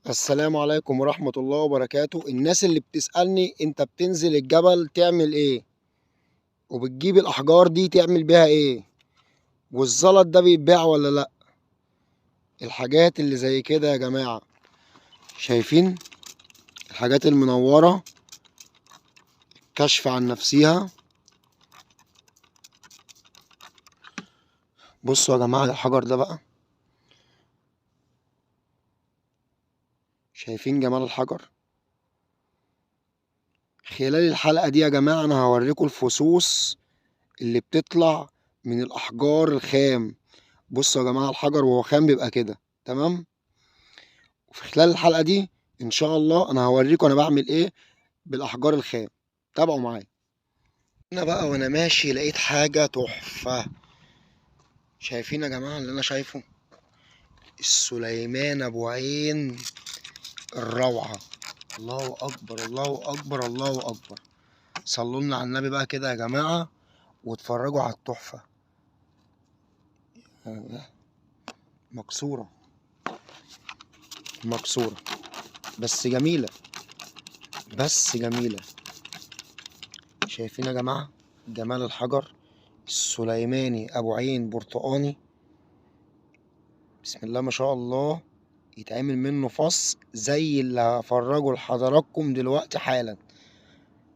السلام عليكم ورحمة الله وبركاته. الناس اللي بتسألني انت بتنزل الجبل تعمل ايه وبتجيب الأحجار دي تعمل بيها ايه والزلط ده بيتباع ولا لا؟ الحاجات اللي زي كده يا جماعة، شايفين الحاجات المنورة كشف عن نفسها. بصوا يا جماعة الحجر ده بقى، شايفين جمال الحجر؟ خلال الحلقة دي يا جماعة أنا هوريكم الفصوص اللي بتطلع من الأحجار الخام. بصوا يا جماعة الحجر وهو خام بيبقى كده، تمام؟ وفي خلال الحلقة دي إن شاء الله أنا هوريكم أنا بعمل إيه بالأحجار الخام. تابعوا معايا. أنا بقى وأنا ماشي لقيت حاجة تحفة. شايفين يا جماعة اللي أنا شايفه؟ السليمان أبو عين الروعة. الله أكبر الله أكبر الله أكبر. صلوا لنا على النبي بقى كده يا جماعة واتفرجوا على التحفة. مكسورة مكسورة بس جميلة، بس جميلة. شايفين يا جماعة جمال الحجر السليماني أبو عين برتقاني؟ بسم الله ما شاء الله. يتعمل منه فص زي اللي هفرجه لحضراتكم دلوقتي حالا.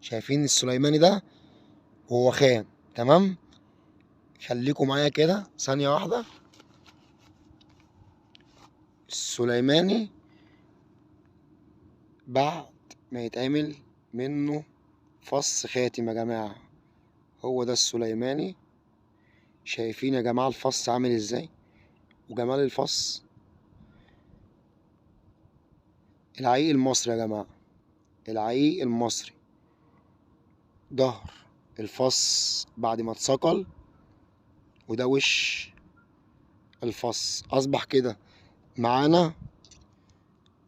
شايفين السليماني ده وهو خام؟ تمام، خليكم معايا كده ثانية واحدة. السليماني بعد ما يتعمل منه فص خاتم يا جماعة، هو ده السليماني. شايفين يا جماعة الفص عامل ازاي وجمال الفص؟ العقيق المصري يا جماعة، العقيق المصري. ظهر الفص بعد ما اتثقل، وده وش الفص. اصبح كده معانا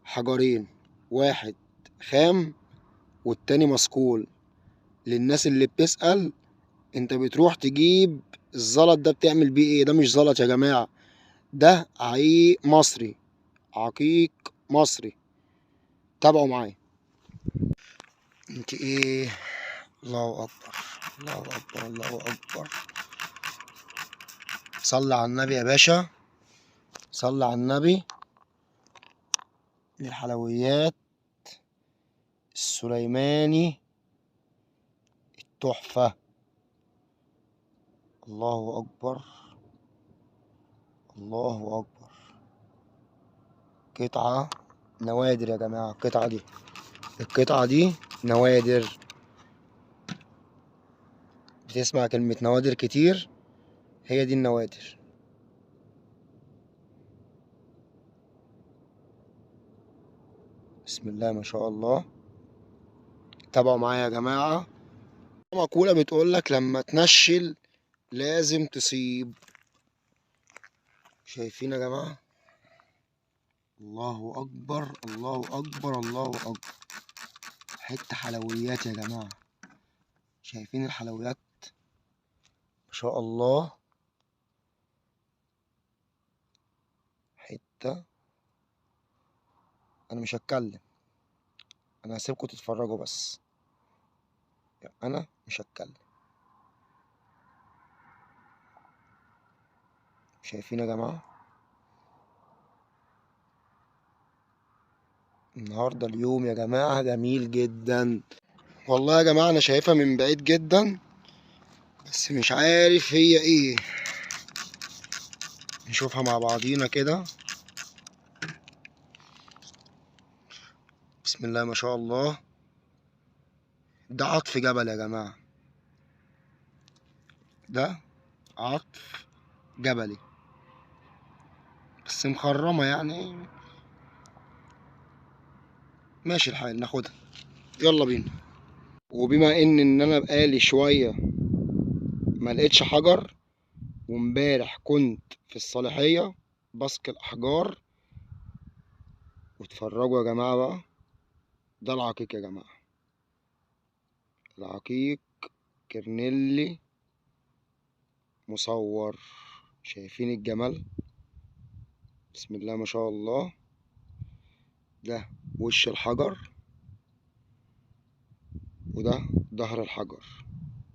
حجرين، واحد خام والتاني مسكول. للناس اللي بتسأل انت بتروح تجيب الزلط ده بتعمل بيه ايه، ده مش زلط يا جماعة، ده عقيق مصري، عقيق مصري. تابعوا معايا. انت ايه؟ الله اكبر الله اكبر الله اكبر. صلي على النبي يا باشا، صلي على النبي. الحلويات السليماني التحفة. الله أكبر الله أكبر. قطعة نوادر يا جماعة. القطعة دي نوادر. بتسمع كلمة نوادر كتير، هي دي النوادر. بسم الله ما شاء الله. تابعوا معايا يا جماعة. مقولة بتقولك لما تنشل لازم تصيب. شايفين يا جماعة؟ الله أكبر الله أكبر الله أكبر. حتة حلويات يا جماعة. شايفين الحلويات؟ ما شاء الله. حتة. أنا مش هتكلم، أنا هسيبكم تتفرجوا بس، يعني أنا مش هتكلم. شايفين يا جماعة؟ النهاردة اليوم يا جماعة جميل جدا. والله يا جماعة أنا شايفها من بعيد جدا بس مش عارف هي إيه. نشوفها مع بعضينا كده. بسم الله ما شاء الله. ده عطف جبل يا جماعة، ده عطف جبلي بس مخرمة يعني. ماشي الحال، ناخدها، يلا بينا. وبما ان انا بقالي شوية ما لقيتش حجر، وامبارح كنت في الصالحية بسقي الأحجار، واتفرجوا يا جماعة بقى. ده العقيق يا جماعة، العقيق كرنيلي مصور. شايفين الجمال؟ بسم الله ما شاء الله. ده وش الحجر وده ظهر الحجر.